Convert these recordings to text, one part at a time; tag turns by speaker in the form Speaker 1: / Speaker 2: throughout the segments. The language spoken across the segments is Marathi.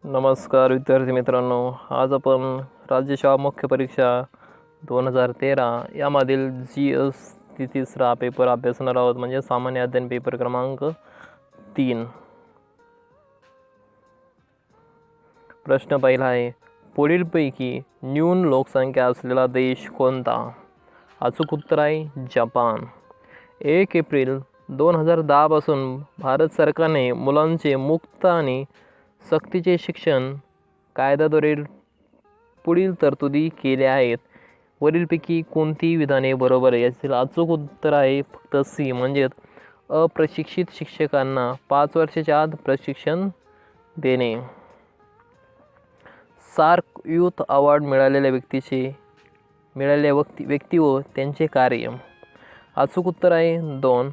Speaker 1: नमस्कार विद्यार्थी मित्रांनो, आज आपण राज्य शाळा मुख्य परीक्षा 2013 यामधील GS तिसरा पेपर अभ्यासणार आहोत, म्हणजे सामान्य अध्ययन पेपर क्रमांक 3. प्रश्न पहिला आहे, पुढीलपैकी न्यून लोकसंख्या असलेला देश कोणता? अचूक उत्तर आहे जपान. 1 एप्रिल 2010 पासून भारत सरकारने मुलांचे मुक्त आणि सक्तीचे शिक्षण कायद्याद्वारे पुढील तरतुदी केल्या आहेत. वरीलपैकी कोणती विधाने बरोबर आहे? यातील अचूक उत्तर आहे फक्त सी, म्हणजेच अप्रशिक्षित शिक्षकांना 5 वर्षाच्या आत प्रशिक्षण देणे. सार्क यूथ अवॉर्ड मिळालेल्या व्यक्ती व त्यांचे कार्य. अचूक उत्तर आहे 2.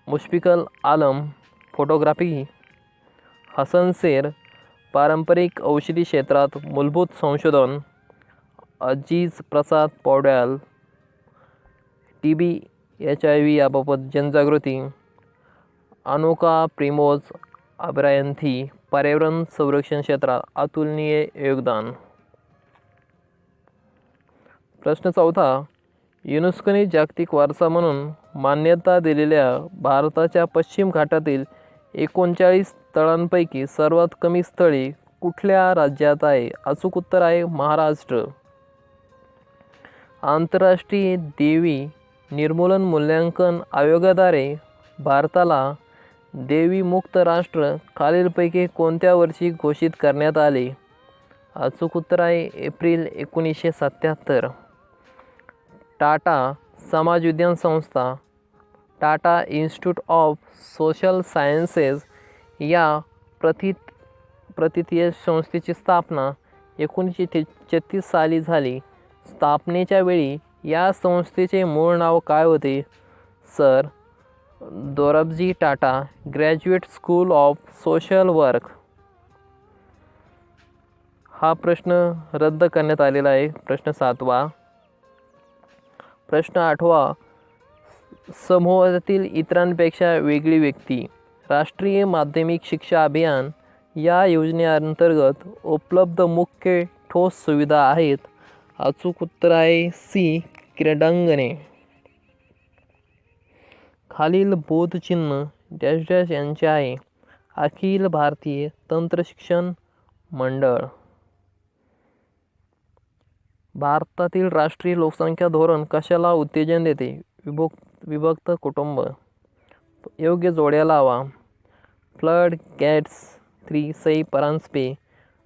Speaker 1: मुश्फिकल आलम फोटोग्राफी. हसन शेर पारंपरिक औषधी क्षेत्रात मूलभूत संशोधन. अजीज प्रसाद पौड्याल TB HIV याबाबत जनजागृती. अनुका प्रिमोज अभ्रायंथी पर्यावरण संरक्षण क्षेत्रात अतुलनीय योगदान. प्रश्न चौथा, युनेस्कोने जागतिक वारसा म्हणून मान्यता दिलेल्या भारताच्या पश्चिम घाटातील 39 स्थळांपैकी सर्वात कमी स्थळे कुठल्या राज्यात आहे? अचूक उत्तर आहे महाराष्ट्र. आंतरराष्ट्रीय देवी निर्मूलन मूल्यांकन आयोगाद्वारे भारताला देवीमुक्त राष्ट्र खालीलपैकी कोणत्या वर्षी घोषित करण्यात आले? अचूक उत्तर आहे एप्रिल 1977. टाटा समाज विज्ञान संस्था, Tata institute of social sciences या प्रथितीय संस्थेची स्थापना 1936 साली झाली. स्थापनेच्या वेळी या संस्थेचे मूळ नाव काय होते? Sir Dorabji Tata graduate school of social work. हा प्रश्न रद्द करण्यात आलेला आहे. प्रश्न 7वा. प्रश्न 8वा, समूहातील इतरांपेक्षा वेगळी व्यक्ती. राष्ट्रीय माध्यमिक शिक्षा अभियान या योजनेअंतर्गत उपलब्ध मुख्य ठोस सुविधा आहेत. अचूक उत्तर आहे सी, क्रीडांगणे. खालील बोधचिन्ह डॅश डॅश यांचे आहे? अखिल भारतीय तंत्रशिक्षण मंडळ. भारतातील राष्ट्रीय लोकसंख्या धोरण कशाला उत्तेजन देते? विभक्त कुटुंब. योग्य जोड्या लावा. Flood gates 3 Sai Paranjpye.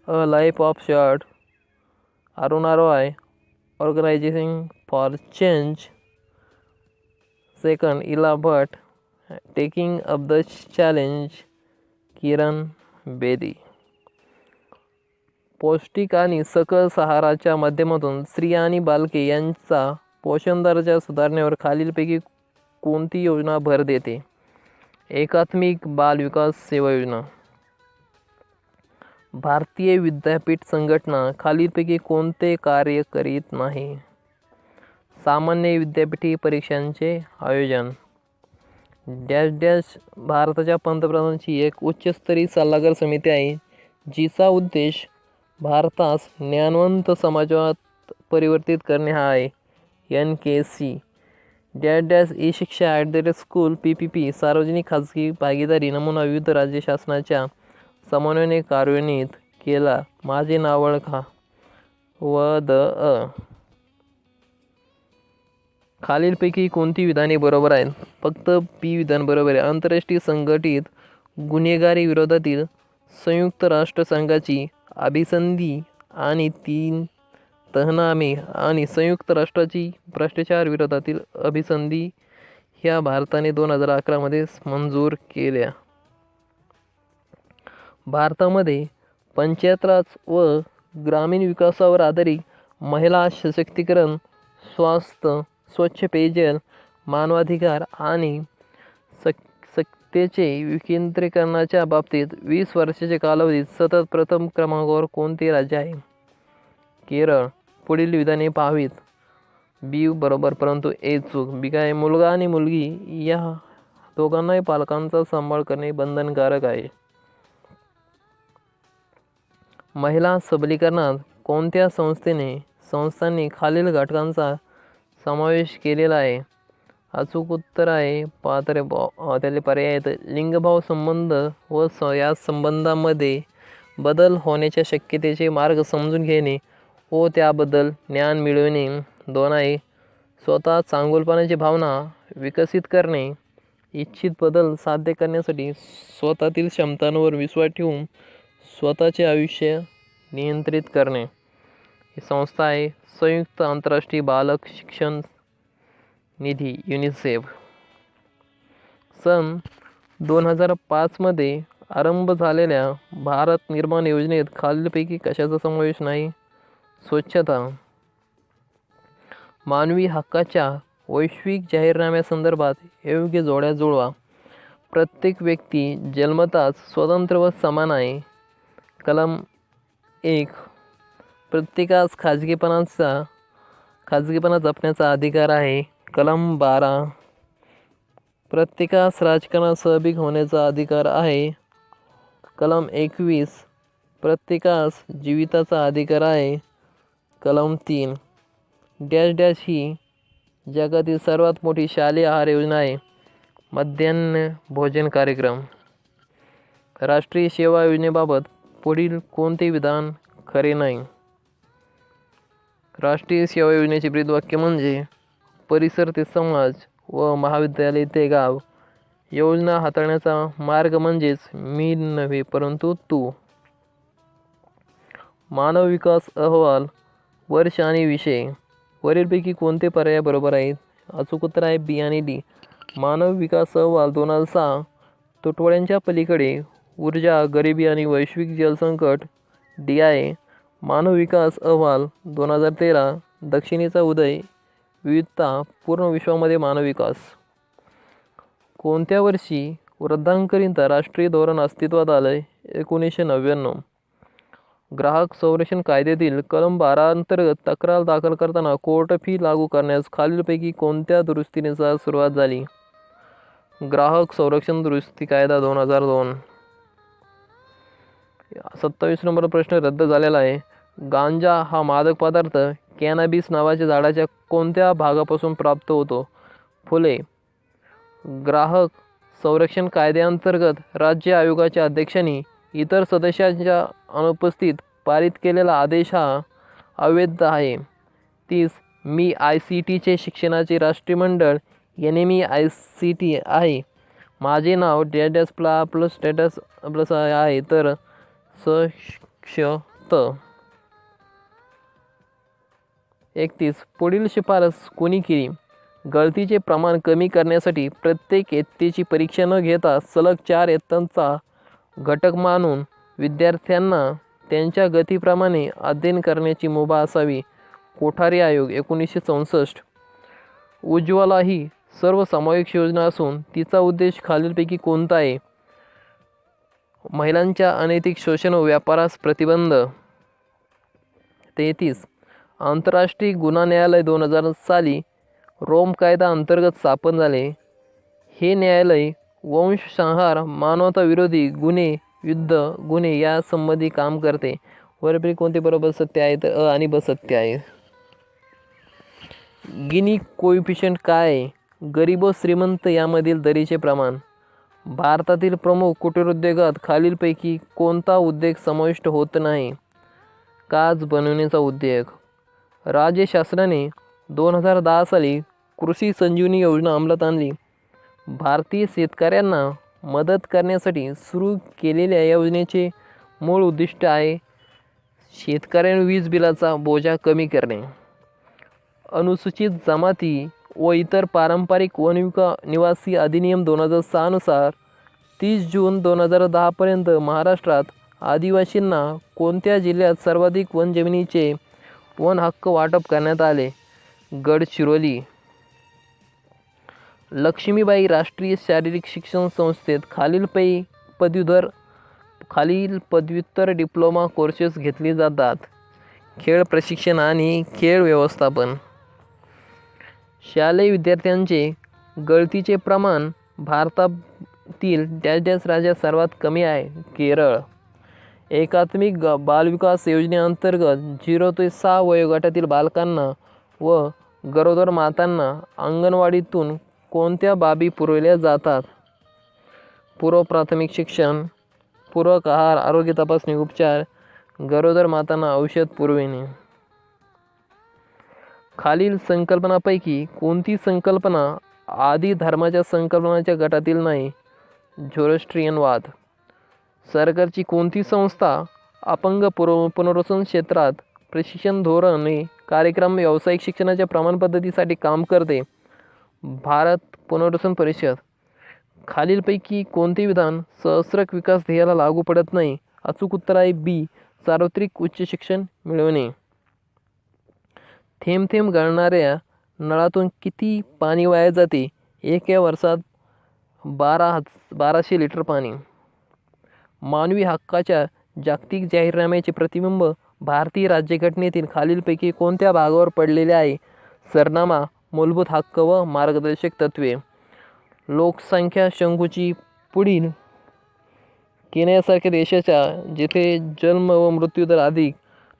Speaker 1: A life of short Aruna Roy. Organisation for change. Second Ela Bhatt. Taking up the challenge Kiran Bedi. पौष्टिक आणि सकस आहाराच्या माध्यमातून स्त्रिया आणि बालके यांचा पोषण दर्जा सुधारण्यावर खालीलपैकी कोणती योजना भर देते? एकात्मिक बाल विकास सेवा योजना. भारतीय विद्यापीठ संघटना खालीलपैकी कोणते कार्य करीत नाही? सामान्य विद्यापीठी परीक्षांचे आयोजन. डॅश डॅश भारताच्या पंतप्रधानांची एक उच्चस्तरीय सल्लागार समिती आहे, जिचा उद्देश भारतास ज्ञानवंत समाजात परिवर्तित करणे हा आहे. NKC. डॅश डॅश ई शिक्षा @स्कूल PPP सार्वजनिक खाजगी भागीदारी नमुना विविध राज्य शासनाच्या समन्वयाने कार्यान्वित केला. माझे नाव ओळखा. खालीलपैकी कोणती विधाने बरोबर आहेत? फक्त पी विधान बरोबर आहे. आंतरराष्ट्रीय संघटित गुन्हेगारी विरोधातील संयुक्त राष्ट्र संघाची अभिसंधी आणि 3 तहनामे आणि संयुक्त राष्ट्राची भ्रष्टाचार विरोधातील अभिसंधी ह्या भारताने 2011 मध्ये मंजूर केल्या. भारतामध्ये पंचायत राज व ग्रामीण विकासावर आधारित महिला सशक्तीकरण, स्वास्थ्य, स्वच्छ पेयजल, मानवाधिकार आणि सत्तेचे विकेंद्रीकरणाच्या बाबतीत 20 वर्षाच्या कालावधीत सतत प्रथम क्रमांकावर कोणते राज्य आहे? केरळ. पुढील विधाने पाहावीत. बी बरोबर, परंतु ए चूक. बी काय? मुलगा आणि मुलगी या दोघांनाही पालकांचा सांभाळ करणे बंधनकारक आहे. महिला सबलीकरणात कोणत्या संस्थांनी खालील घटकांचा समावेश केलेला आहे? अचूक उत्तर आहे त्याले पर्याय आहेत लिंगभाव संबंध व या संबंधामध्ये बदल होण्याच्या शक्यतेचे मार्ग समजून घेणे व त्याबद्दल ज्ञान मिळवणे. 2 आहे स्वतः चांगुलपणाची भावना विकसित करणे. इच्छित बदल साध्य करण्यासाठी स्वतःतील क्षमतांवर विश्वास ठेवून स्वतःचे आयुष्य नियंत्रित करणे. ही संस्था आहे संयुक्त आंतरराष्ट्रीय बालक शिक्षण निधी युनिसेफ. सन 2005 मध्ये आरंभ झालेल्या भारत निर्माण योजनेत खालीलपैकी कशाचा समावेश नाही? स्वच्छता. मानवी हक्काच्या वैश्विक जाहीरनाम्यासंदर्भात योग्य जोड्या जुळवा. प्रत्येक व्यक्ती जन्मताच स्वतंत्र व समान आहे. कलम 1. प्रत्येकास खाजगीपणा जपण्याचा अधिकार आहे. कलम 12. प्रत्येकास राजकारणात सहभागी होण्याचा अधिकार आहे. कलम 21. प्रत्येकास जीविताचा अधिकार आहे. कलम 3. डॅश डॅश ही जगातील सर्वात मोठी शालेय आहार योजना आहे. मध्यान्ह भोजन कार्यक्रम. राष्ट्रीय सेवा योजनेबाबत पुढील कोणते विधान खरे नाही? राष्ट्रीय सेवा योजनेचे ब्रीदवाक्य म्हणजे परिसर ते समाज व महाविद्यालय ते गाव. योजना हाताळण्याचा मार्ग म्हणजेच मी नव्हे परंतु तू. मानव विकास अहवाल वर्ष आणि विषय. वरीलपैकी कोणते पर्याय बरोबर आहेत? अचूक उत्तर आहे बी आणि डी. मानव विकास अहवाल 2006 तुटवड्यांच्या पलीकडे ऊर्जा, गरिबी आणि वैश्विक जलसंकट. डी आहे. मानव विकास अहवाल 2013 दक्षिणेचा उदय, विविधता, पूर्ण विश्वामध्ये मानव विकास. कोणत्या वर्षी वृद्धांकरिता राष्ट्रीय धोरण अस्तित्वात आले? 1999. ग्राहक संरक्षण कायद्यातील कलम 12 अंतर्गत तक्रार दाखल करताना कोर्ट फी लागू करण्यास खालीलपैकी कोणत्या दुरुस्तीनुसार सुरुवात झाली? ग्राहक संरक्षण दुरुस्ती कायदा 2002. 27 नंबर प्रश्न रद्द झालेला आहे. गांजा हा मादक पदार्थ कॅनॅबिस नावाच्या झाडाच्या कोणत्या भागापासून प्राप्त होतो? फुले. ग्राहक संरक्षण कायद्याअंतर्गत राज्य आयोगाच्या अध्यक्षांनी इतर सदस्यांच्या अनुपस्थित पारित केलेला आदेश हा अवैध आहे. 30. मी ICTचे शिक्षणाचे राष्ट्रीय मंडळ NMEICT आहे. माझे नाव डॅश प्लस स्टेटस प्लस आहे तर सशक्त. 31. पुढील शिफारस कोणी केली? गळतीचे प्रमाण कमी करण्यासाठी प्रत्येक इयत्तेची परीक्षा न घेता सलग 4 इयत्तांचा घटक मानून विद्यार्थ्यांना त्यांच्या गतीप्रमाणे अध्ययन करण्याची मुभा असावी. कोठारी आयोग 1964. उज्ज्वला ही सर्वसमावेशक योजना असून तिचा उद्देश खालीलपैकी कोणता आहे? महिलांच्या अनैतिक शोषण व व्यापारास प्रतिबंध. 33. आंतरराष्ट्रीय गुन्हा न्यायालय 2000 साली रोम कायदा अंतर्गत स्थापन झाले. हे न्यायालय वंशसंहार, मानवताविरोधी गुन्हे, युद्ध गुन्हे यासंबंधी काम करते. वरपैकी कोणते बरोबर सत्य आहे? तर अ आणि ब सत्य आहे. गिनी कोइफिशियंट काय आहे? गरीब व श्रीमंत यामधील दरीचे प्रमाण. भारतातील प्रमुख कुटीरोद्योगात खालीलपैकी कोणता उद्योग समाविष्ट होत नाही? काच बनवण्याचा उद्योग. राज्य शासनाने 2010 साली कृषी संजीवनी योजना अंमलात आणली. भारतीय शेतकऱ्यांना मदत करण्यासाठी सुरू केलेल्या या योजनेचे मूळ उद्दिष्ट आहे शेतकऱ्यांवर वीज बिलाचा बोजा कमी करणे. अनुसूचित जमाती व इतर पारंपरिक वननिवासी अधिनियम 2006 नुसार 30 जून 2010 पर्यंत महाराष्ट्रात आदिवासींना कोणत्या जिल्ह्यात सर्वाधिक वनजमिनीचे वन हक्क वाटप करण्यात आले? गडचिरोली. लक्ष्मीबाई राष्ट्रीय शारीरिक शिक्षण संस्थेत खालील पदव्युत्तर डिप्लोमा कोर्सेस घेतले जातात. खेळ प्रशिक्षण आणि खेळ व्यवस्थापन. शालेय विद्यार्थ्यांचे गळतीचे प्रमाण भारतातील डॅश डॅश राज्यात सर्वात कमी आहे? केरळ. एकात्मिक बालविकास योजनेअंतर्गत 0 ते 6 वयोगटातील बालकांना व गरोदर मातांना अंगणवाडीतून कोणत्या बाबी पुरवल्या जातात? पूर्व प्राथमिक शिक्षण, पूरक आहार, आरोग्य तपासणी उपचार, गरोदर मातांना औषध पुरविणे. खालील संकल्पनांपैकी कोणती संकल्पना आदी धर्माच्या संकल्पनांच्या गटातील नाही? झोरोस्ट्रियनवाद. सरकारची कोणती संस्था अपंग पुनर्वसन क्षेत्रात प्रशिक्षण धोरणे, कार्यक्रम, व्यावसायिक शिक्षणाच्या प्रमाण पद्धतीसाठी काम करते? भारत पुनर्वसन परिषद. खालीलपैकी कोणते विधान सहस्त्रक विकास ध्येयाला लागू पडत नाही? अचूक उत्तर आहे बी. सार्वत्रिक उच्च शिक्षण मिळवणे. थेंब थेंब गळणाऱ्या नळातून किती पाणी वाया जाते? एका वर्षात 1200 लिटर पाणी. मानवी हक्काच्या जागतिक जाहीरनाम्याचे प्रतिबिंब भारतीय राज्यघटनेतील खालीलपैकी कोणत्या भागावर पडलेले आहे? सरनामा, मूलभूत हक्क व मार्गदर्शक तत्त्वे. लोकसंख्या शंकूची पुढील केनियासारख्या देशाच्या जेथे जन्म व मृत्यूदर अधिक,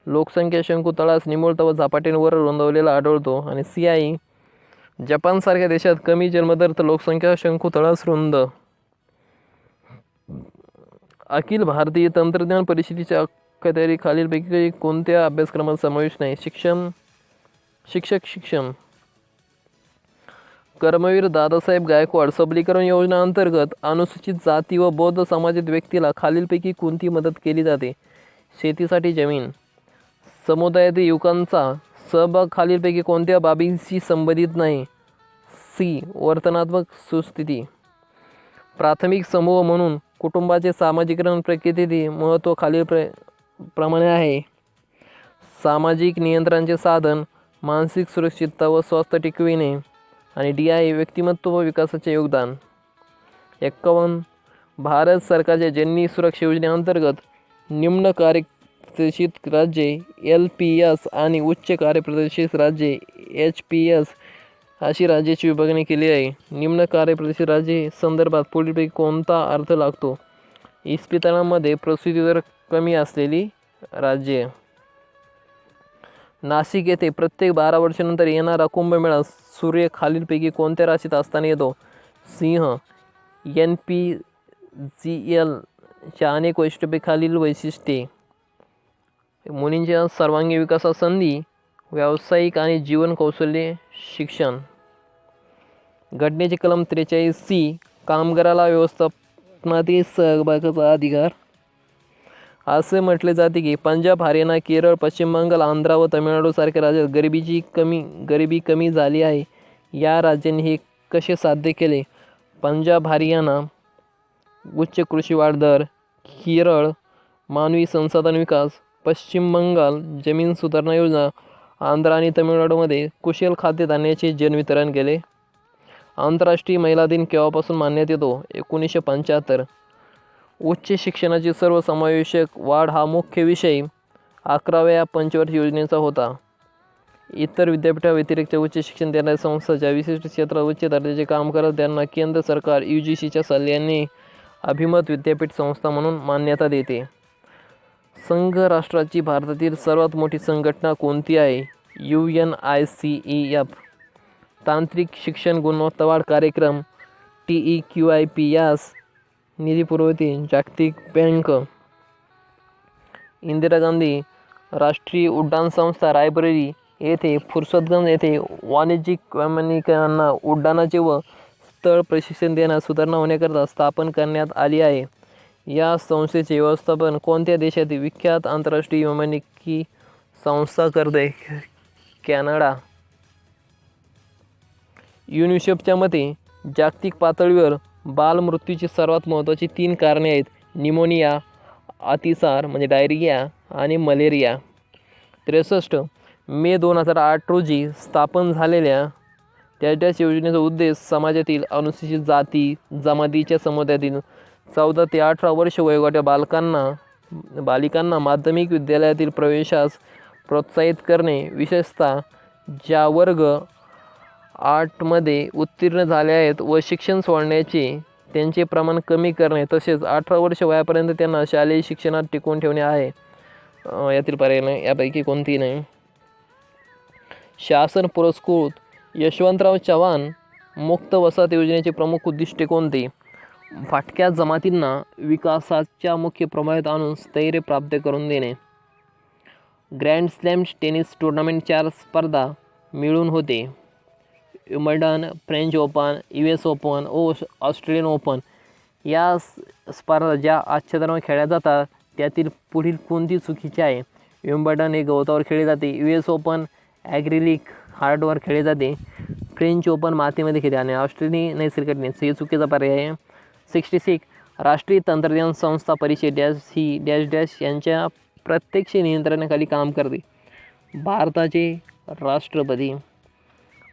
Speaker 1: लोकसंख्या शंकू तळास निमुळता व झपाट्याने रुंदावलेला आढळतो. आणि सी आहे जपानसारख्या देशात कमी जन्मदर तर लोकसंख्या शंकू तळास रुंद. अखिल भारतीय तंत्रज्ञान परिषदेच्या अखत्यारी खालीलपैकी कोणत्या अभ्यासक्रमाचा समावेश नाही? शिक्षक शिक्षण. कर्मवीर दादासाहेब गायकवाड सबलीकरण योजना अंतर्गत अनुसूचित जाती व बौद्ध समाजात व्यक्तीला खालीलपैकी कोणती मदत केली जाते? शेतीसाठी जमीन. समुदायातील युवकांचा सहभाग खालीलपैकी कोणत्या बाबींशी संबंधित नाही? सी. वर्तनात्मक सुस्थिती. प्राथमिक समूह म्हणून कुटुंबाचे सामाजिकरण प्रक्रियेतील महत्त्व खालील प्रमाणे आहे. सामाजिक नियंत्रणाचे साधन, मानसिक सुरक्षितता व स्वास्थ्य टिकविणे. आणि डी आहे व्यक्तिमत्व व विकासाचे योगदान. 51. भारत सरकारच्या जननी सुरक्षा योजनेअंतर्गत निम्न कार्यप्रदर्शित राज्ये LPS आणि उच्च कार्यप्रदर्शित राज्ये HPS अशी राज्याची विभागणी केली आहे. निम्न कार्यप्रदर्शित राज्ये संदर्भात पुढीलपैकी कोणता अर्थ लागतो? इस्पितळांमध्ये प्रसूती दर कमी असलेली राज्ये. नाशिक येथे प्रत्येक 12 वर्षांनंतर येणारा कुंभमेळा सूर्य खालीलपैकी कोणत्या राशीत असताना येतो? सिंह. NPGL च्या अनेक वैशिष्ट्ये खालील वैशिष्ट्ये. मुलींच्या सर्वांगीण विकासास संधी, व्यावसायिक आणि जीवन कौशल्य शिक्षण. घटनेचे कलम 43C कामगाराला व्यवस्थापनातील सहभागाचा अधिकार. असे म्हटले जाते की पंजाब, हरियाणा, केरळ, पश्चिम बंगाल, आंध्र व तमिळनाडूसारख्या राज्यात गरिबी कमी झाली आहे. या राज्यांनी हे कसे साध्य केले? पंजाब हरियाणा उच्च कृषी वाढ दर, केरळ मानवी संसाधन विकास, पश्चिम बंगाल जमीन सुधारणा योजना, आंध्र आणि तमिळनाडूमध्ये कुशल खाद्यधान्याचे जनवितरण केले. आंतरराष्ट्रीय महिला दिन केव्हापासून मानण्यात येतो? 1975. उच्च शिक्षणाची सर्वसमावेशक वाढ हा मुख्य विषय 11व्या पंचवार्षिक योजनेचा होता. इतर विद्यापीठाव्यतिरिक्त उच्च शिक्षण देणाऱ्या संस्था ज्या विशिष्ट क्षेत्रात उच्च दर्जाचे काम करतात त्यांना केंद्र सरकार UGCच्या सल्ल्याने अभिमत विद्यापीठ संस्था म्हणून मान्यता देते. संघ राष्ट्राची भारतातील सर्वात मोठी संघटना कोणती आहे? UNICEF. तांत्रिक शिक्षण गुणवत्ता वाढ कार्यक्रम TEQIP निधी पुरवते जागतिक बँक. इंदिरा गांधी राष्ट्रीय उड्डाण संस्था रायबरेली येथे फुरसतगंज येथे वाणिज्यिक वैमानिकांना उड्डाणाचे व स्थळ प्रशिक्षण देण्यास सुधारणा होण्याकरता स्थापन करण्यात आली आहे. या संस्थेचे व्यवस्थापन कोणत्या देशातील विख्यात आंतरराष्ट्रीय वैमानिकी संस्था करते? कॅनडा. युनिसेफच्या मते जागतिक पातळीवर बालमृत्यूची सर्वात महत्त्वाची 3 कारणे आहेत: निमोनिया, अतिसार म्हणजे डायरिया आणि मलेरिया. 63. मे 2008 रोजी स्थापन झालेल्या त्याच योजनेचा उद्देश समाजातील अनुसूचित जाती जमातीच्या समुदायातील 14 ते 18 वर्ष वयोगटाच्या बालिकांना माध्यमिक विद्यालयातील प्रवेशास प्रोत्साहित करणे, विशेषतः ज्या वर्ग 8 मध्ये उत्तीर्ण झाले आहेत व शिक्षण सोडण्याचे त्यांचे प्रमाण कमी करणे तसेच 18 वर्ष वयापर्यंत त्यांना शालेय शिक्षणात टिकवून ठेवणे आहे. यातील पर्याय नाही, यापैकी कोणतीही नाही. शासन पुरस्कृत यशवंतराव चव्हाण मुक्त वसाहत योजनेचे प्रमुख उद्दिष्टे कोणते? फाटक्या जमातींना विकासाच्या मुख्य प्रवाहात आणून स्थैर्य प्राप्त करून देणे. ग्रँड स्लॅम टेनिस टूर्नामेंट 4 स्पर्धा मिळून होते. Wimbledon, French open, US open व ऑस्ट्रेलियन ओपन या स्पर्धा ज्या आच्छादनावर खेळल्या जातात त्यातील पुढील कोणती चुकीची आहे? विम्बल्डन हे गवतावर खेळले जाते. US ओपन ॲग्रिलिक हार्डवर खेळले जाते. फ्रेंच ओपन मातीमध्ये खेळले आणि ऑस्ट्रेलियन नैसर्गिक टेनिस हे चुकीचा पर्याय आहे. 66 राष्ट्रीय तंत्रज्ञान संस्था परिषद डॅश ही डॅश डॅश यांच्या प्रत्यक्ष नियंत्रणाखाली काम करते. भारताचे राष्ट्रपती.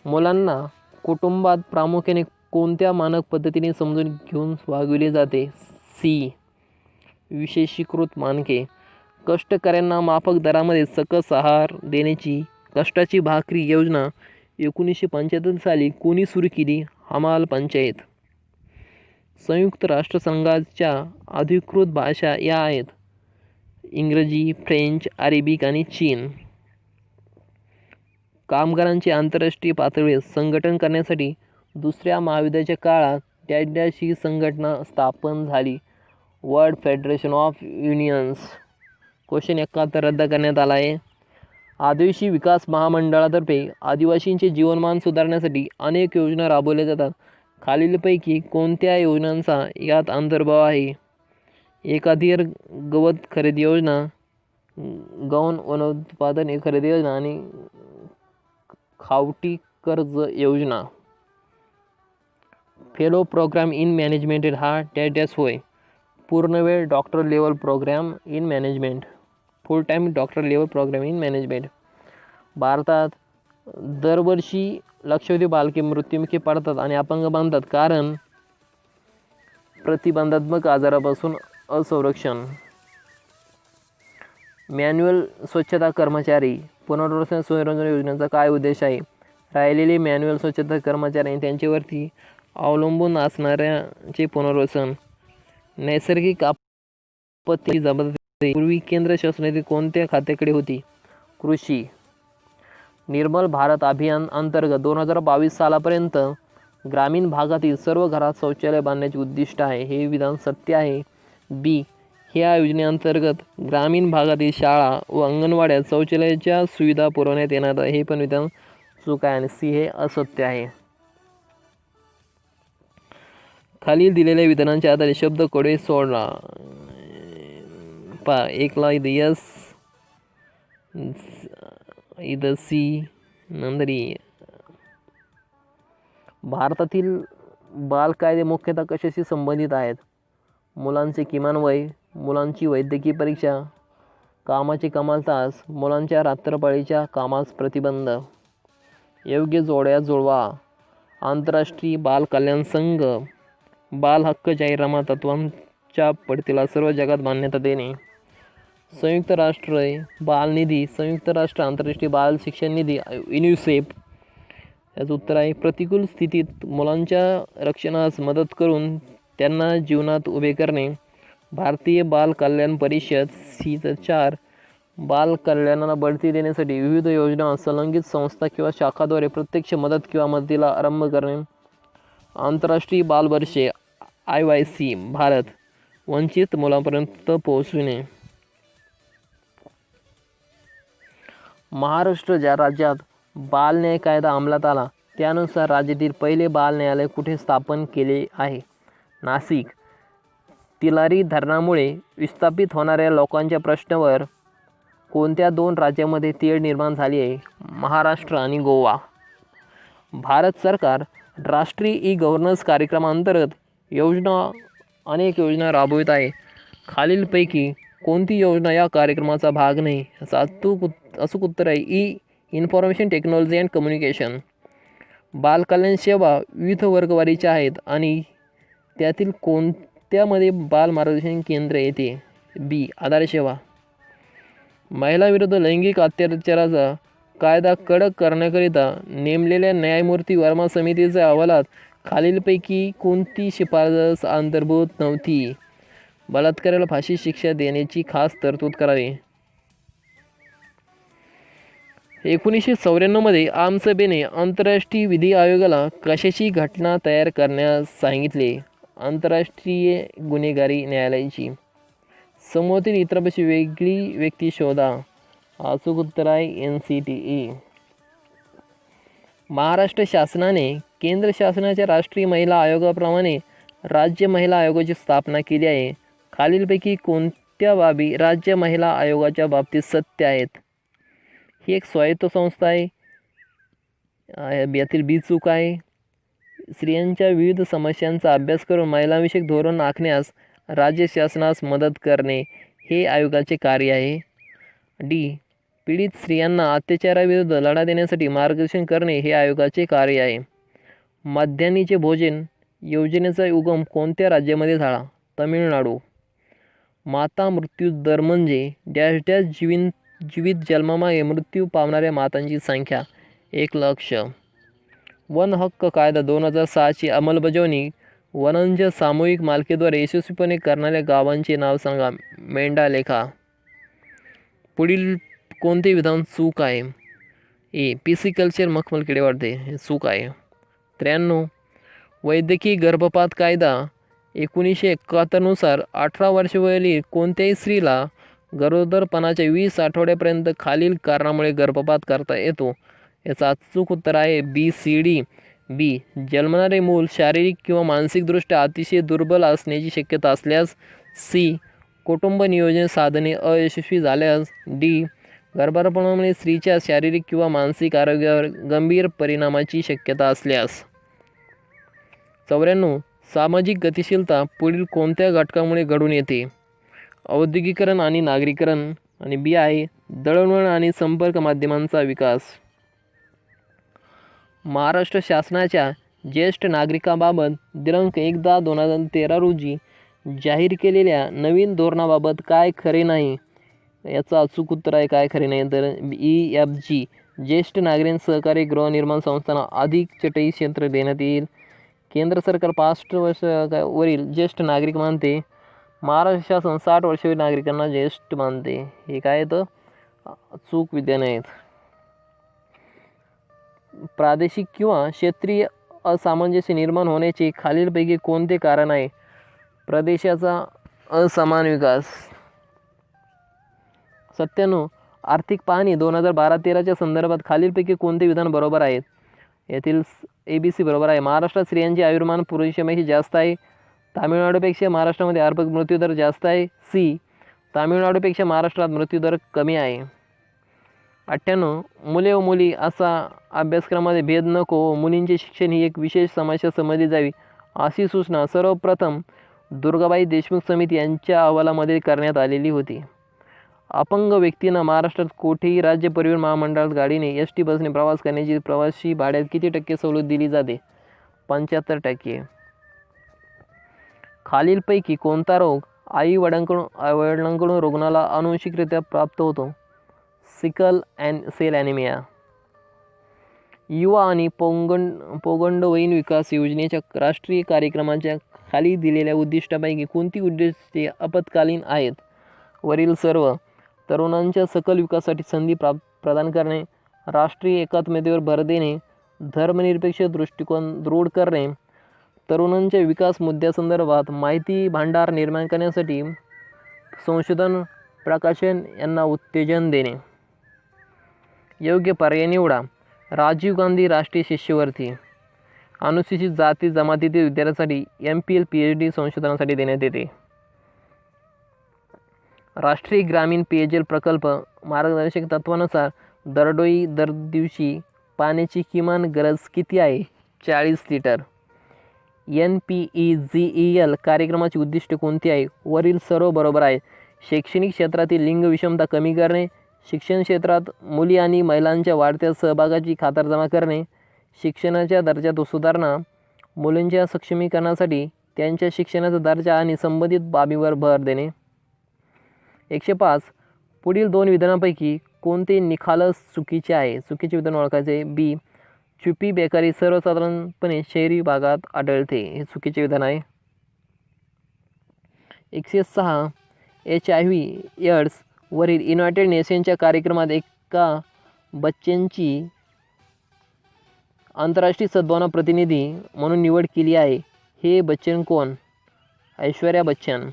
Speaker 1: मुलांना कुटुंबात प्रामुख्याने कोणत्या मानक पद्धतीने समजून घेऊन वागविले जाते? सी विशेषीकृत मानके. कष्टकऱ्यांना माफक दरामध्ये सकस आहार देण्याची कष्टाची भाकरी योजना 1975 साली कोणी सुरू केली? हमाल पंचायत. संयुक्त राष्ट्रसंघाच्या अधिकृत भाषा या आहेत इंग्रजी, फ्रेंच, अरेबिक आणि चीन. कामगारांचे आंतरराष्ट्रीय पातळीवर संघटन करण्यासाठी दुसऱ्या महायुद्धाच्या काळात डॅश डॅश ही संघटना स्थापन झाली. World federation of unions. Question 71 रद्द करण्यात आला आहे. आदिवासी विकास महामंडळातर्फे आदिवासींचे जीवनमान सुधारण्यासाठी अनेक योजना राबवल्या जातात. खालीलपैकी कोणत्या योजनांचा यात अंतर्भाव आहे? एकाधिक गवत खरेदी योजना, गौण वनोत्पादन खरेदी योजना आणि खावटी कर्ज योजना. फेलो प्रोग्राम इन मॅनेजमेंट हा डॅश डॅश होय. पूर्णवेळ doctor level programme in management. Full time doctor level programme in management. भारतात दरवर्षी लक्षावधी बालके मृत्युमुखी पडतात आणि अपंग बनतात कारण प्रतिबंधात्मक आजारापासून असंरक्षण. मॅन्युअल स्वच्छता कर्मचारी पुनर्वसन संरक्षण योजनेचा काय उद्देश आहे? राहिलेले मॅन्युअल स्वच्छता कर्मचारी आणि त्यांच्यावरती अवलंबून असणाऱ्यांचे पुनर्वसन. नैसर्गिक आपत्ती जबाबदारी पूर्वी केंद्र शासनातील कोणत्या खात्याकडे होती? कृषी. निर्मल भारत अभियान अंतर्गत 2022 सालापर्यंत ग्रामीण भागातील सर्व घरात शौचालय बांधण्याचे उद्दिष्ट आहे. हे विधान सत्य आहे? बी ह्या योजनेअंतर्गत ग्रामीण भागातील शाळा व अंगणवाड्यात शौचालयाच्या सुविधा पुरवण्यात येणार आहे. हे पण विधान चूक आहे आणि सी हे असत्य आहे. खालील दिलेल्या विधानांच्या आधारे शब्द कोडे सोडा. एकला इथं यस, इथं सी, नंतर भारतातील बाल कायदे मुख्यतः कशाशी संबंधित आहेत? मुलांचे किमान वय, मुलांची वैद्यकीय परीक्षा, कामाचे कमाल तास, मुलांच्या रात्रपाळीच्या कामास प्रतिबंध. योग्य जोड्या जुळवा. आंतरराष्ट्रीय बाल कल्याण संघ. बाल हक्क जाहीरनामा तत्त्वांच्या पडतीला सर्व जगात मान्यता देणे. संयुक्त राष्ट्र बाल निधी, संयुक्त राष्ट्र आंतरराष्ट्रीय बाल शिक्षण निधी युनिसेफ. याचं उत्तर आहे प्रतिकूल स्थितीत मुलांच्या रक्षणास मदत करून त्यांना जीवनात उभे करणे. भारतीय बाल कल्याण परिषद. सी 4 बाल कल्याणाला बढती देण्यासाठी विविध योजना संलग्नित संस्था किंवा शाखाद्वारे प्रत्यक्ष मदत किंवा मदतीला आरंभ करणे. आंतरराष्ट्रीय बाल वर्षे IYC. भारत वंचित मुलांपर्यंत पोहोचविणे. महाराष्ट्र ज्या राज्यात बाल न्याय कायदा अंमलात आला त्यानुसार राज्यातील पहिले बाल न्यायालय कुठे स्थापन केले आहे? नाशिक. तिलारी धरणामुळे विस्थापित होणाऱ्या लोकांच्या प्रश्नावर कोणत्या 2 राज्यांमध्ये तेढ निर्माण झाली आहे? महाराष्ट्र आणि गोवा. भारत सरकार राष्ट्रीय ई-गव्हर्नन्स कार्यक्रमाअंतर्गत अनेक योजना राबवित आहे. खालीलपैकी कोणती योजना या कार्यक्रमाचा भाग नाही? अचूक उत्तर आहे E information technology and communication. बाल कल्याण सेवा विविध वर्गवारीच्या आहेत आणि त्यातील कोणत्यामध्ये बाल मार्गदर्शन केंद्र येते? बी आधार सेवा. महिलाविरुद्ध लैंगिक अत्याचाराचा कायदा कडक करण्याकरिता नेमलेल्या न्यायमूर्ती वर्मा समितीच्या अहवालात खालीलपैकी कोणती शिफारस अंतर्भूत नव्हती? बलात्काराला फाशी शिक्षा देण्याची खास तरतूद करावी. 1994 मध्ये आमसभेने आंतरराष्ट्रीय विधी आयोगाला कशाची घटना तयार करण्यास सांगितले? आंतरराष्ट्रीय गुन्हेगारी न्यायालयाची. समूहातील इतरांपेक्षा वेगळी व्यक्ती शोधा. अचूक उत्तर आहे NCTA. महाराष्ट्र शासनाने केंद्र शासनाच्या राष्ट्रीय महिला आयोगाप्रमाणे राज्य महिला आयोगाची स्थापना केली आहे. खालीलपैकी कोणत्या बाबी राज्य महिला आयोगाच्या बाबतीत सत्य आहेत? ही एक स्वायत्त संस्था आहे. यातील बी चूक आहे. स्त्रियांच्या विविध समस्यांचा अभ्यास करून महिलांविषयक धोरण आखण्यास राज्य शासनास मदत करणे हे आयोगाचे कार्य आहे. डी. पीडित स्त्रियांना अत्याचाराविरुद्ध लढा देण्यासाठी मार्गदर्शन करणे हे आयोगाचे कार्य आहे. माध्यान्हीचे भोजन योजनेचा उगम कोणत्या राज्यामध्ये झाला? तमिळनाडू. माता मृत्यू दर म्हणजे डॅश डॅश जीवित जन्मामागे मृत्यू पावणाऱ्या मातांची संख्या 1,00,000. वन हक्क कायदा 2006ची अंमलबजावणी वनांच्या सामूहिक मालकीद्वारे यशस्वीपणे करणाऱ्या गावांचे नाव सांगा. मेंढालेखा. पुढील कोणते विधान चूक आहे? ए. पिसिकल्चर मखमल किडे वाढते हे चूक आहे. 93. वैद्यकीय गर्भपात कायदा 1971 नुसार 18 वर्षावरील कोणत्याही स्त्रीला गरोदरपणाच्या 20 आठवड्यापर्यंत खालील कारणामुळे गर्भपात करता येतो. याचा अचूक उत्तर आहे BCD. बी. जन्मणारे मूल शारीरिक किंवा मानसिकदृष्ट्या अतिशय दुर्बल असण्याची शक्यता असल्यास. सी. कुटुंब नियोजन साधने अयशस्वी झाल्यास. डी. गर्भारपणामुळे स्त्रीच्या शारीरिक किंवा मानसिक आरोग्यावर गंभीर परिणामाची शक्यता असल्यास. 94. सामाजिक गतिशीलता पुढील कोणत्या घटकामुळे घडून येते? औद्योगिकीकरण आणि नागरीकरण. आणि बी आहे दळणवळण आणि संपर्क माध्यमांचा विकास. महाराष्ट्र शासनाच्या ज्येष्ठ नागरिकांबाबत दिनांक 1/10/2013 रोजी जाहीर केलेल्या नवीन धोरणाबाबत काय खरे नाही? याचा अचूक उत्तर आहे काय खरे नाही तर EFG. ज्येष्ठ नागरिक सहकारी गृहनिर्माण संस्थांना अधिक चटई क्षेत्र देण्यात येईल. केंद्र सरकार 65 वर्षावरील ज्येष्ठ नागरिक मानते. महाराष्ट्र शासन 60 वर्षावरील नागरिकांना ज्येष्ठ मानते. हे काय तर चूक विद्यमान आहेत. प्रादेशिक किंवा क्षेत्रीय असामंजस्य निर्माण होण्याचे खालीलपैकी कोणते कारण आहे? प्रदेशाचा असमान विकास. 97. आर्थिक पाहणी 2012-13च्या संदर्भात खालीलपैकी कोणते विधान बरोबर आहेत? यातील ABC बरोबर आहे. महाराष्ट्रात स्त्रियांचे आयुर्मान पुरुषांपेक्षा जास्त आहे. तामिळनाडूपेक्षा महाराष्ट्रामध्ये अर्भक मृत्यूदर जास्त आहे. सी. तामिळनाडूपेक्षा महाराष्ट्रात मृत्यूदर कमी आहे. 98. मुले व मुली असा अभ्यासक्रमामध्ये भेद नको. मुलींचे शिक्षण ही एक विशेष समस्या समजली जावी अशी सूचना सर्वप्रथम दुर्गाबाई देशमुख समिती यांच्या अहवालामध्ये करण्यात आलेली होती. अपंग व्यक्तींना महाराष्ट्रात कोठेही राज्य परिवहन महामंडळात गाडीने ST बसने प्रवास करण्याची प्रवासी भाड्यात किती टक्के सवलत दिली जाते? 75%. खालीलपैकी कोणता रोग आईवडिलांकडून रुग्णाला आनुवंशिकरित्या प्राप्त होतो? Sickle cell anaemia. युवा आणि पौगंडवयीन विकास योजनेच्या राष्ट्रीय कार्यक्रमाच्या खाली दिलेल्या उद्दिष्टापैकी कोणती उद्दिष्टे आपत्कालीन आहेत? वरील सर्व. तरुणांच्या सकल विकासासाठी संधी प्रदान करणे, राष्ट्रीय एकात्मतेवर भर देणे, धर्मनिरपेक्ष दृष्टिकोन दृढ करणे, तरुणांच्या विकास मुद्द्यासंदर्भात माहिती भांडार निर्माण करण्यासाठी संशोधन प्रकाशन यांना उत्तेजन देणे. योग्य पर्याय निवडा. राजीव गांधी राष्ट्रीय शिष्यवृत्ती अनुसूचित जाती जमातीतील विद्यार्थ्यांसाठी MPhil PhD संशोधनासाठी देण्यात येते. राष्ट्रीय ग्रामीण पेयजल प्रकल्प मार्गदर्शक तत्वानुसार दर दिवशी पाण्याची किमान गरज किती आहे? 40 लिटर. NPEGEL कार्यक्रमाची उद्दिष्टे कोणती आहे? वरील सर्व बरोबर आहे. शैक्षणिक क्षेत्रातील लिंग विषमता कमी करणे, शिक्षण क्षेत्रात मुली आणि महिलांच्या वाढत्या सहभागाची खातरजमा करणे, शिक्षणाच्या दर्जात सुधारणा, मुलींच्या सक्षमीकरणासाठी त्यांच्या शिक्षणाचा दर्जा आणि संबंधित बाबींवर भर देणे. 105. पुढील दोन विधानांपैकी कोणते निखालस चुकीचे आहे? चुकीचे विधान ओळखायचे. बी. छुपी बेकारी सर्वसाधारणपणे शहरी भागात आढळते. हे चुकीचे विधान आहे. 106 HIV एड्स वरील युनायटेड नेशनच्या कार्यक्रमात एका बच्चनची आंतरराष्ट्रीय सद्भावना प्रतिनिधी म्हणून निवड केली आहे. हे बच्चन कोण? ऐश्वर्या बच्चन.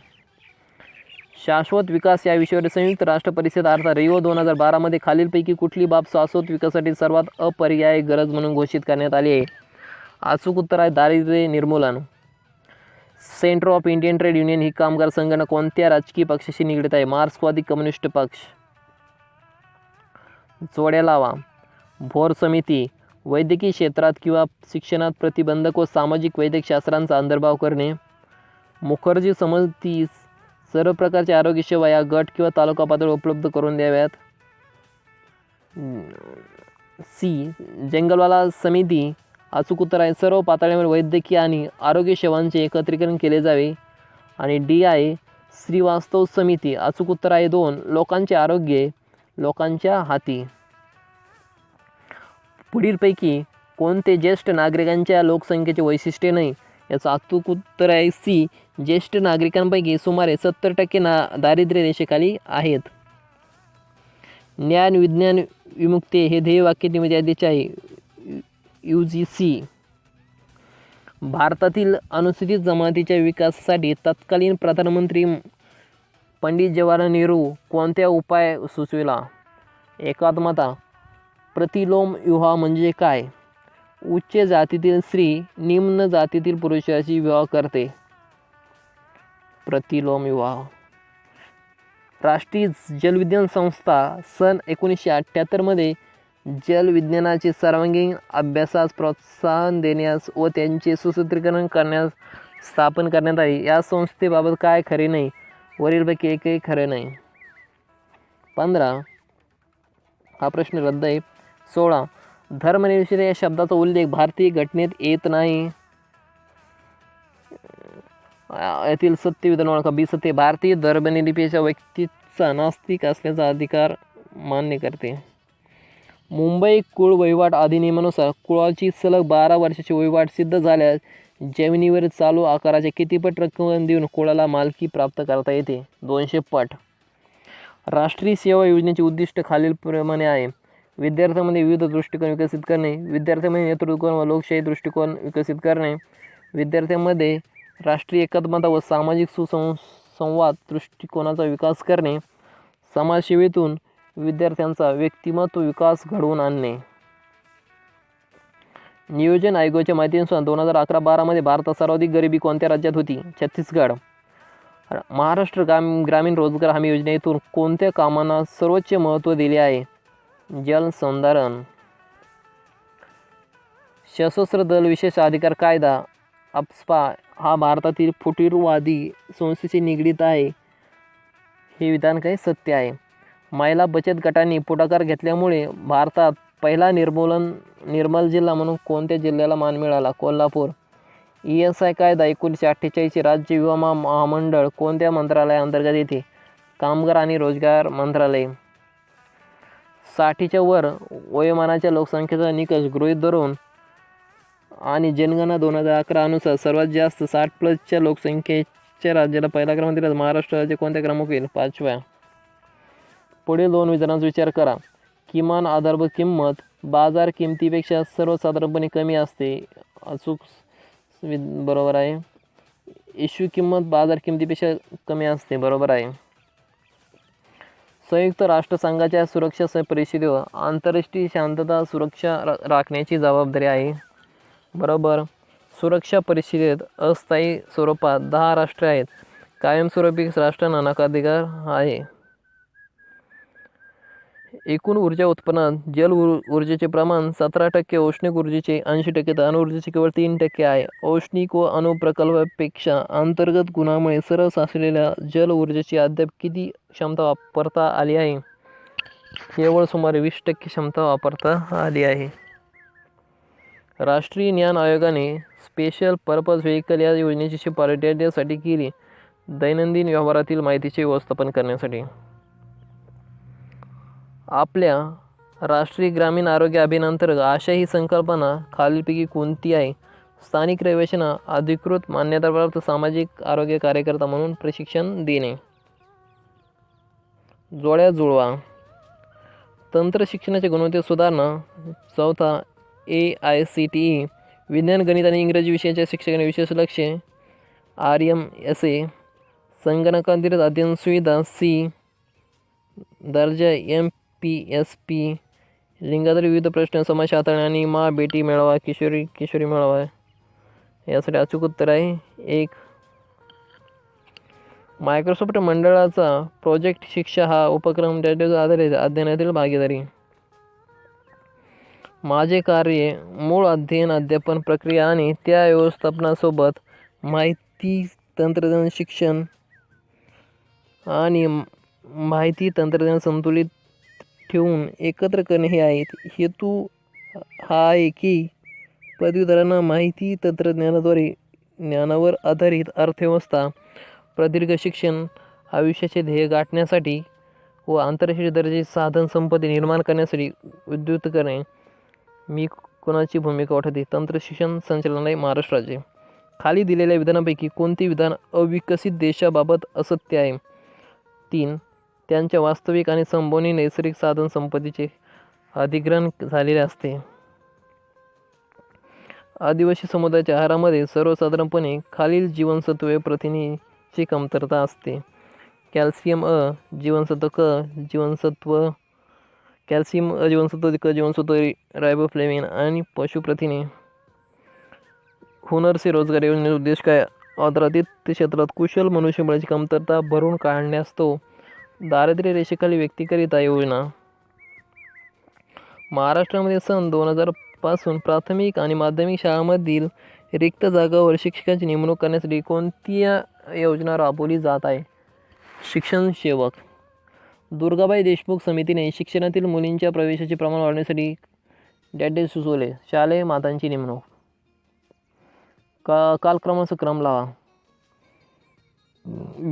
Speaker 1: शाश्वत विकास या विषयावर संयुक्त राष्ट्र परिषद अर्थात रिओ 2012 मध्ये खालीलपैकी कुठली बाब शाश्वत विकासासाठी सर्वात अपरिहार्य गरज म्हणून घोषित करण्यात आली आहे? अचूक उत्तर आहे दारिद्र्य निर्मूलन. Centre of Indian trade union ही कामगार संघटना कोणत्या राजकीय पक्षाशी निगडीत आहे? मार्क्सवादी कम्युनिस्ट पक्ष. जोड्या लावा. भोर समिती. वैद्यकीय क्षेत्रात किंवा शिक्षणात प्रतिबंधक व सामाजिक वैद्यकशास्त्रांचा अंतर्भाव करणे. मुखर्जी समिती. सर्व प्रकारच्या आरोग्य सेवा या गट किंवा तालुका पातळीवर उपलब्ध करून द्याव्यात. सी. जंगलवाला समिती. अचूक उत्तर आहे सर्व पातळ्यांवर वैद्यकीय आणि आरोग्य सेवांचे एकत्रीकरण केले जावे. आणि डी आहे श्रीवास्तव समिती. अचूक उत्तर आहे 2. लोकांचे आरोग्य लोकांच्या हाती. पुढीलपैकी कोणते ज्येष्ठ नागरिकांच्या लोकसंख्येचे वैशिष्ट्य नाही? याचं अचूक उत्तर आहे सी. ज्येष्ठ नागरिकांपैकी सुमारे 70% दारिद्र्य रेषेखाली आहेत. ज्ञान विज्ञान विमुक्ती हे ध्येयवाक्य निमत्यादेश आहे. UGC. भारतातील अनुसूचित जमातीच्या विकासासाठी तत्कालीन प्रधानमंत्री पंडित जवाहरलाल नेहरू कोणत्या उपाय सुचविला? एकात्मता. प्रतिलोम विवाह म्हणजे काय? उच्च जातीतील स्त्री निम्न जातीतील पुरुषाशी विवाह करते. प्रतिलोम विवाह. राष्ट्रीय जलविज्ञान संस्था सन 1978 मध्ये जलविज्ञानाचे सर्वांगीण अभ्यासास प्रोत्साहन देण्यास व त्यांचे सुसूत्रीकरण करण्यास स्थापन करण्यात आली. या संस्थेबाबत काय खरे नाही? वरीलपैकी एकही खरे नाही. 15. हा प्रश्न रद्द आहे. 16. धर्मनिरपेक्षता या शब्दाचा उल्लेख भारतीय घटनेत येत नाही. यातील सत्य विधान ओळखा. बी सत्य. भारतीय धर्मनिरपेक्ष व्यक्तीचा नास्तिक असल्याचा अधिकार मान्य करते. मुंबई कुळ वहिवाट अधिनियमानुसार कुळाची सलग 12 वर्षाची वहिवाट सिद्ध झाल्यास जमिनीवर चालू आकाराच्या किती पट रक्कम देऊन कुळाला मालकी प्राप्त करता येते? 200 पट. राष्ट्रीय सेवा योजनेचे उद्दिष्ट खालीलप्रमाणे आहे. विद्यार्थ्यांमध्ये विविध दृष्टिकोन विकसित करणे. विद्यार्थ्यांमध्ये नेतृत्व व लोकशाही दृष्टिकोन विकसित करणे. विद्यार्थ्यांमध्ये राष्ट्रीय एकात्मता व सामाजिक सुसंवाद दृष्टिकोनाचा विकास करणे. समाजसेवेतून विद्यार्थ्यांचा व्यक्तिमत्व विकास घडवून आणणे. नियोजन आयोगाच्या माहितीनुसार 2011-12 मध्ये भारतात सर्वाधिक गरिबी कोणत्या राज्यात होती? छत्तीसगड. महाराष्ट्र ग्रामीण रोजगार हमी योजनेतून कोणत्या कामांना सर्वोच्च महत्त्व दिले आहे? जलसंधारण. सशस्त्र दल विशेष अधिकार कायदा अप्स्पा हा भारतातील फुटीरवादी संस्थेशी निगडीत आहे. हे विधान काही सत्य आहे. महिला बचत गटांनी पुढाकार घेतल्यामुळे भारतात पहिला निर्मल जिल्हा म्हणून कोणत्या जिल्ह्याला मान मिळाला? कोल्हापूर. ESI कायदा 1948 राज्य विमा महामंडळ कोणत्या मंत्रालयाअंतर्गत येते? कामगार आणि रोजगार मंत्रालय. 60च्या वर वयोमानाच्या लोकसंख्येचा निकष गृहीत धरून आणि जनगणना 2011 अनुसार सर्वात जास्त 60+ लोकसंख्येच्या राज्याला पहिला क्रमांक दिला. महाराष्ट्र राज्य कोणत्या क्रमांक येईल? 5व्या. पुढील 2 विधानांचा विचार करा. किमान आधारभूत किंमत बाजार किमतीपेक्षा सर्वसाधारणपणे कमी असते. अचूक बरोबर आहे. इश्यू किंमत बाजार किमतीपेक्षा कमी असते. बरोबर आहे. संयुक्त राष्ट्रसंघाच्या सुरक्षा परिषदेवर आंतरराष्ट्रीय शांतता सुरक्षा राखण्याची जबाबदारी आहे. बरोबर. सुरक्षा परिषदेत अस्थायी स्वरूपात 10 राष्ट्रे आहेत. कायमस्वरूपी राष्ट्रांना नकाराधिकार आहे. एकूण ऊर्जा उत्पन्नात जल ऊर्जेचे प्रमाण 17%, औष्णिक ऊर्जेचे 80%, तर अणुऊर्जेचे केवळ 3% आहे. औष्णिक व अणु प्रकल्पापेक्षा अंतर्गत गुणामुळे सर्व साचलेल्या जल ऊर्जेची अद्याप किती क्षमता वापरता आली आहे? केवळ सुमारे 20% क्षमता वापरता आली आहे. राष्ट्रीय ज्ञान आयोगाने स्पेशल पर्पज व्हेकल या योजनेची शिफारस यासाठी केली. दैनंदिन व्यवहारातील माहितीचे व्यवस्थापन करण्यासाठी. आपल्या राष्ट्रीय ग्रामीण आरोग्य अभियानांतर्गत आशा ही संकल्पना खालीलपैकी कोणती आहे? स्थानिक रहिवाशांना अधिकृत मान्यताप्राप्त सामाजिक आरोग्य कार्यकर्ता म्हणून प्रशिक्षण देणे. जोड्या जुळवा. तंत्र शिक्षणाच्या गुणवत्तेत सुधारणा. चौथा, AICTE विज्ञान, गणित आणि इंग्रजी विषयाच्या शिक्षकांना विशेष लक्ष. RMSA संगणकांतील अध्ययन सुविधा. C दर्जा. MPSP लिंगातील विविध प्रश्न समाज हाताळणे आणि मा बेटी मेळावा किशोरी मेळावा. यासाठी अचूक उत्तर आहे 1. मायक्रोसॉफ्ट मंडळाचा प्रोजेक्ट शिक्षा हा उपक्रम डेटावर आधारित अध्ययनातील भागीदारी. माझे कार्य मूळ अध्ययन, अध्यापन प्रक्रिया आणि त्या व्यवस्थापनासोबत माहिती तंत्रज्ञान शिक्षण आणि माहिती तंत्रज्ञान संतुलित ठेवून एकत्र करणे हे आहे. हेतू हा आहे की पदवीधरांना माहिती तंत्रज्ञानाद्वारे ज्ञानावर आधारित अर्थव्यवस्था, प्रदीर्घ शिक्षण, आयुष्याचे ध्येय गाठण्यासाठी व आंतरराष्ट्रीय दर्जाची साधन संपत्ती निर्माण करण्यासाठी उद्युक्त करणे. मी कोणाची भूमिका वाटते? तंत्र शिक्षण संचालनालय, महाराष्ट्र राज्य. खाली दिलेल्या विधानापैकी कोणते विधान अविकसित देशाबाबत असत्य आहे? 3. त्यांच्या वास्तविक आणि संभवनीय नैसर्गिक साधन संपत्तीचे अधिग्रहण झालेले असते. आदिवासी समुदायाच्या आहारामध्ये सर्वसाधारणपणे खालील जीवनसत्वे प्रथिनेची कमतरता असते. कॅल्शियम अ, जीवनसत्व क, कॅल्शियम अ, जीवनसत्व क, जीवनसत्व रायबोफ्लेविन आणि पशुप्रथिने. हुनर से रोजगार योजनेचा उद्देश काय? औद्योगिक क्षेत्रात कुशल मनुष्यबळाची कमतरता भरून काढण्यास तो दारिद्र्य रेषेखाली व्यक्तीकरिता योजना. महाराष्ट्रामध्ये सन 2000 पासून प्राथमिक आणि माध्यमिक शाळांमधील रिक्त जागांवर शिक्षकांची नेमणूक करण्यासाठी कोणती योजना राबवली जात आहे? शिक्षण सेवक. दुर्गाबाई देशमुख समितीने शिक्षणातील मुलींच्या प्रवेशाचे प्रमाण वाढवण्यासाठी डेटा सुचवले. शालेय मातांची नेमणूक. कालक्रमाचा क्रम लावा.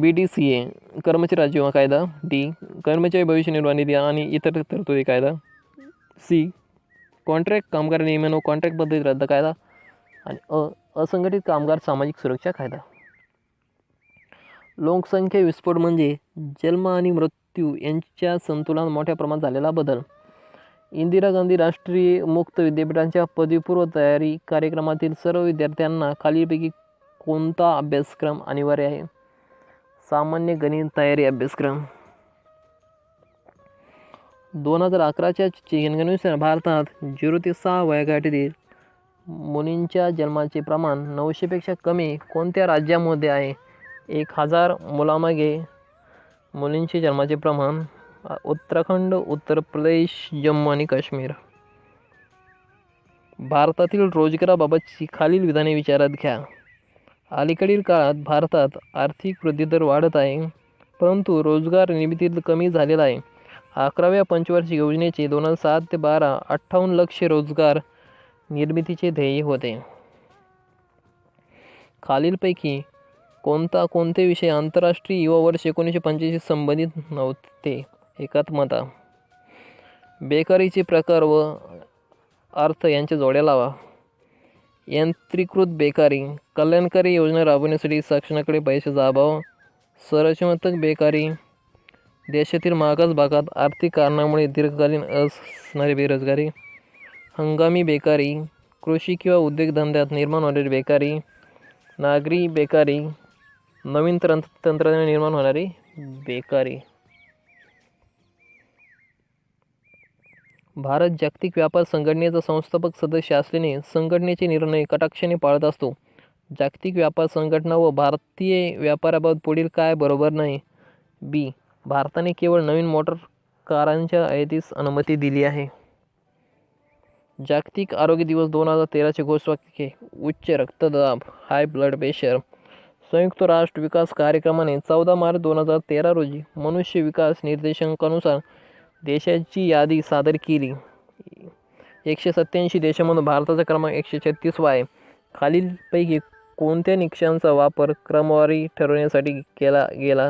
Speaker 1: BDCA कर्मचारी राज्य विमा कायदा. D कर्मचारी भविष्य निर्वाह निधी आणि इतर तरतुदी कायदा. C कॉन्ट्रॅक्ट कामगार नियमन व कॉन्ट्रॅक्ट पद्धती रद्द कायदा. आणि असंघटित कामगार सामाजिक सुरक्षा कायदा. लोकसंख्या विस्फोट म्हणजे जन्म आणि मृत्यू यांच्या संतुलनात मोठ्या प्रमाणात झालेला बदल. इंदिरा गांधी राष्ट्रीय मुक्त विद्यापीठांच्या पदवीपूर्व तयारी कार्यक्रमातील सर्व विद्यार्थ्यांना खालीलपैकी कोणता अभ्यासक्रम अनिवार्य आहे? सामान्य गणित तयारी अभ्यासक्रम. 2011च्या जनगणनेनुसार भारतात 0 ते 6 वयोगटातील मुलींच्या जन्माचे प्रमाण 900पेक्षा कमी कोणत्या राज्यामध्ये आहे? 1000 मुलामागे मुलींचे जन्माचे प्रमाण. उत्तराखंड, उत्तर प्रदेश, जम्मू आणि काश्मीर. भारतातील रोजगाराबाबतची खालील विधाने विचारात घ्या. अलीकडील काळात भारतात आर्थिक वृद्धिदर वाढत आहे, परंतु रोजगार निर्मितीत कमी झालेला आहे. 11व्या पंचवार्षिक योजनेचे 2007 ते 12 58 लाख रोजगार निर्मितीचे ध्येय होते. खालीलपैकी कोणते विषय आंतरराष्ट्रीय युवा वर्ष 1985 संबंधित नव्हते? एकात्मता. बेकारीचे प्रकार व अर्थ यांच्या जोड्या लावा. यंत्रीकृत बेकारी. कल्याणकारी योजना राबवण्यासाठी शासनाकडे पैशाचा अभाव. संरचनात्मक बेकारी. देशातील मागास भागात आर्थिक कारणामुळे दीर्घकालीन असणारी बेरोजगारी. हंगामी बेकारी. कृषी किंवा उद्योगधंद्यात निर्माण होणारी बेकारी. नागरी बेकारी. नवीन तंत्रज्ञान निर्माण होणारी बेकारी. भारत जागतिक व्यापार संघटनेचा संस्थापक सदस्य असल्याने संघटनेचे निर्णय कटाक्षाने पाळत असतो. जागतिक व्यापार संघटना व भारतीय व्यापाराबाबत पुढील काय बरोबर नाही? B भारताने केवळ नवीन मोटर कारांच्या आयातीस अनुमती दिली आहे. जागतिक आरोग्य दिवस 2013चे घोषवाक्य. उच्च रक्तदाब, हाय ब्लड प्रेशर. संयुक्त राष्ट्र विकास कार्यक्रमाने 14 मार्च 2013 रोजी मनुष्य विकास निर्देशांकानुसार देशाची यादी सादर केली. 187 देशांमधून भारताचा क्रमांक 136 आहे. खालीलपैकी कोणत्या निकषांचा वापर क्रमवारी ठरवण्यासाठी केला गेला?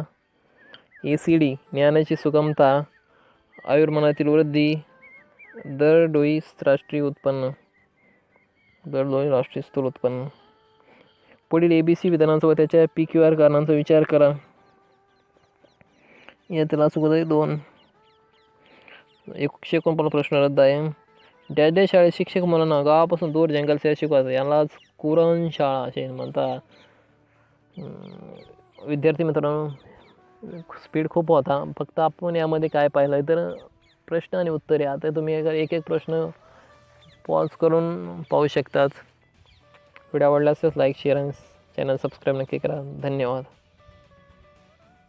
Speaker 1: ACD ज्ञानाची सुगमता, आयुर्मानातील वृद्धी, दरडोई राष्ट्रीय उत्पन्न. दरडोई राष्ट्रीय स्थूल उत्पन्न. पुढील ABC विधानांचा व त्याच्या PQR कारणांचा विचार करा. यातील असं 2. 149 प्रश्न रद्द आहे. डॅश डॅश शाळेत शिक्षक मुलांना गावापासून दूर जंगल शिकवायचं, यालाच कुरण शाळा असे म्हणतात. विद्यार्थी मित्रांनो, स्पीड खूप होता. फक्त आपण यामध्ये काय पाहिलं तर प्रश्न आणि उत्तरे. आता तुम्ही एक एक प्रश्न पॉज करून पाहू शकतात. व्हिडिओ आवडला असेल लाईक शेअर आणि चॅनल सबस्क्राईब नक्की करा. धन्यवाद.